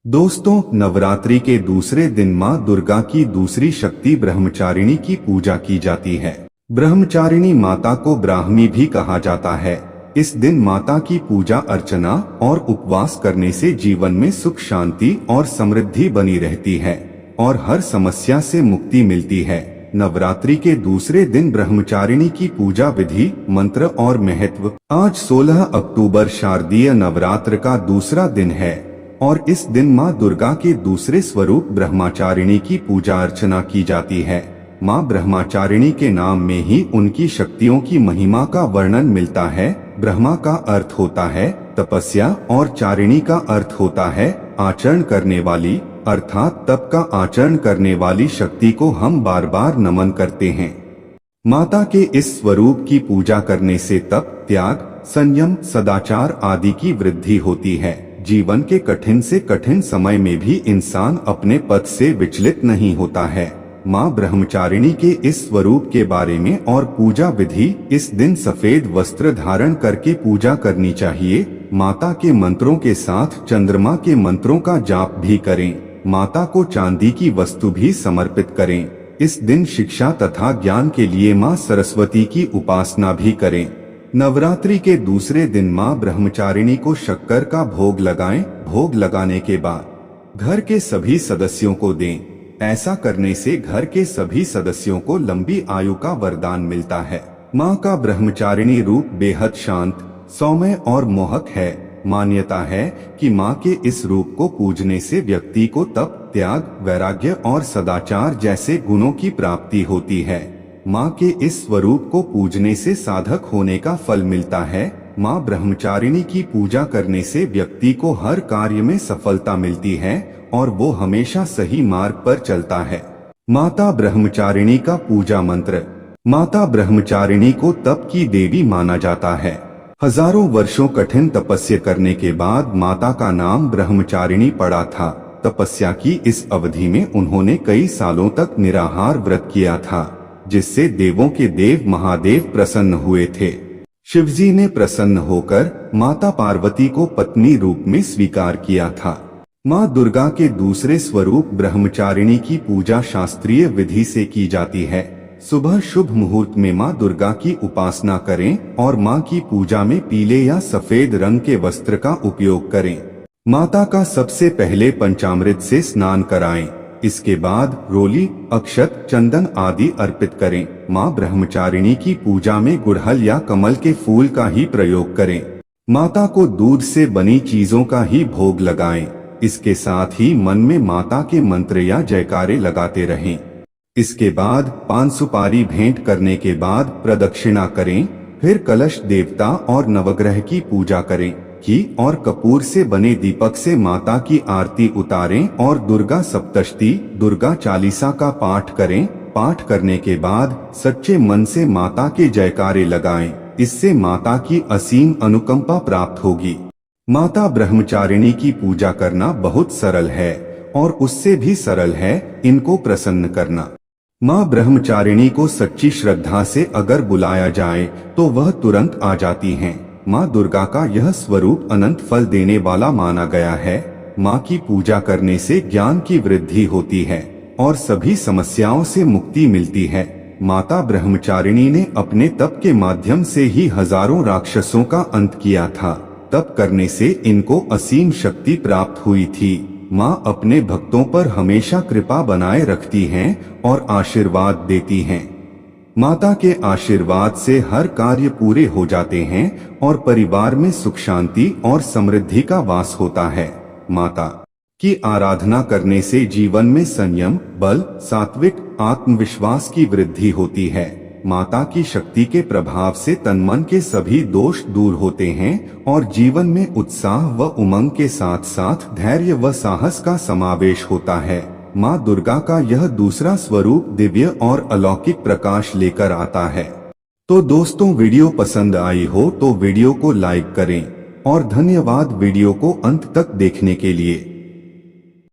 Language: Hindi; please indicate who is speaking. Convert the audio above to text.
Speaker 1: दोस्तों, नवरात्रि के दूसरे दिन माँ दुर्गा की दूसरी शक्ति ब्रह्मचारिणी की पूजा की जाती है। ब्रह्मचारिणी माता को ब्राह्मी भी कहा जाता है। इस दिन माता की पूजा अर्चना और उपवास करने से जीवन में सुख शांति और समृद्धि बनी रहती है और हर समस्या से मुक्ति मिलती है। नवरात्रि के दूसरे दिन ब्रह्मचारिणी की पूजा विधि, मंत्र और महत्व। आज 16 अक्टूबर शारदीय नवरात्र का दूसरा दिन है और इस दिन माँ दुर्गा के दूसरे स्वरूप ब्रह्मचारिणी की पूजा अर्चना की जाती है। माँ ब्रह्मचारिणी के नाम में ही उनकी शक्तियों की महिमा का वर्णन मिलता है। ब्रह्मा का अर्थ होता है तपस्या और चारिणी का अर्थ होता है आचरण करने वाली, अर्थात तप का आचरण करने वाली शक्ति को हम बार बार नमन करते हैं। माता के इस स्वरूप की पूजा करने से तप, त्याग, संयम, सदाचार आदि की वृद्धि होती है। जीवन के कठिन से कठिन समय में भी इंसान अपने पथ से विचलित नहीं होता है। माँ ब्रह्मचारिणी के इस स्वरूप के बारे में और पूजा विधि। इस दिन सफेद वस्त्र धारण करके पूजा करनी चाहिए। माता के मंत्रों के साथ चंद्रमा के मंत्रों का जाप भी करें। माता को चांदी की वस्तु भी समर्पित करें। इस दिन शिक्षा तथा ज्ञान के लिए माँ सरस्वती की उपासना भी करें। नवरात्रि के दूसरे दिन माँ ब्रह्मचारिणी को शक्कर का भोग लगाएं। भोग लगाने के बाद घर के सभी सदस्यों को दें। ऐसा करने से घर के सभी सदस्यों को लंबी आयु का वरदान मिलता है। माँ का ब्रह्मचारिणी रूप बेहद शांत, सौम्य और मोहक है। मान्यता है कि माँ के इस रूप को पूजने से व्यक्ति को तप, त्याग, वैराग्य और सदाचार जैसे गुणों की प्राप्ति होती है। माँ के इस स्वरूप को पूजने से साधक होने का फल मिलता है। माँ ब्रह्मचारिणी की पूजा करने से व्यक्ति को हर कार्य में सफलता मिलती है और वो हमेशा सही मार्ग पर चलता है। माता ब्रह्मचारिणी का पूजा मंत्र। माता ब्रह्मचारिणी को तप की देवी माना जाता है। हजारों वर्षों कठिन तपस्या करने के बाद माता का नाम ब्रह्मचारिणी पड़ा था। तपस्या की इस अवधि में उन्होंने कई सालों तक निराहार व्रत किया था, जिससे देवों के देव महादेव प्रसन्न हुए थे। शिवजी ने प्रसन्न होकर माता पार्वती को पत्नी रूप में स्वीकार किया था। माँ दुर्गा के दूसरे स्वरूप ब्रह्मचारिणी की पूजा शास्त्रीय विधि से की जाती है। सुबह शुभ मुहूर्त में माँ दुर्गा की उपासना करें और माँ की पूजा में पीले या सफेद रंग के वस्त्र का उपयोग करें। माता का सबसे पहले पंचामृत से स्नान कराएं। इसके बाद रोली, अक्षत, चंदन आदि अर्पित करें। माँ ब्रह्मचारिणी की पूजा में गुड़हल या कमल के फूल का ही प्रयोग करें। माता को दूध से बनी चीजों का ही भोग लगाएं। इसके साथ ही मन में माता के मंत्र या जयकारे लगाते रहें। इसके बाद पान सुपारी भेंट करने के बाद प्रदक्षिणा करें। फिर कलश, देवता और नवग्रह की पूजा करें। घी और कपूर से बने दीपक से माता की आरती उतारें और दुर्गा सप्तशती, दुर्गा चालीसा का पाठ करें। पाठ करने के बाद सच्चे मन से माता के जयकारे लगाएं। इससे माता की असीम अनुकंपा प्राप्त होगी। माता ब्रह्मचारिणी की पूजा करना बहुत सरल है और उससे भी सरल है इनको प्रसन्न करना। माँ ब्रह्मचारिणी को सच्ची श्रद्धा से अगर बुलाया जाए तो वह तुरंत आ जाती हैं। माँ दुर्गा का यह स्वरूप अनंत फल देने वाला माना गया है। माँ की पूजा करने से ज्ञान की वृद्धि होती है और सभी समस्याओं से मुक्ति मिलती है। माता ब्रह्मचारिणी ने अपने तप के माध्यम से ही हजारों राक्षसों का अंत किया था। तप करने से इनको असीम शक्ति प्राप्त हुई थी। माँ अपने भक्तों पर हमेशा कृपा बनाए रखती हैं और आशीर्वाद देती हैं। माता के आशीर्वाद से हर कार्य पूरे हो जाते हैं और परिवार में सुख शांति और समृद्धि का वास होता है। माता की आराधना करने से जीवन में संयम, बल, सात्विक, आत्मविश्वास की वृद्धि होती है। माता की शक्ति के प्रभाव से तन मन के सभी दोष दूर होते हैं और जीवन में उत्साह व उमंग के साथ साथ धैर्य व साहस का समावेश होता है। माँ दुर्गा का यह दूसरा स्वरूप दिव्य और अलौकिक प्रकाश लेकर आता है। तो दोस्तों, वीडियो पसंद आई हो तो वीडियो को लाइक करें और धन्यवाद वीडियो को अंत तक देखने के लिए।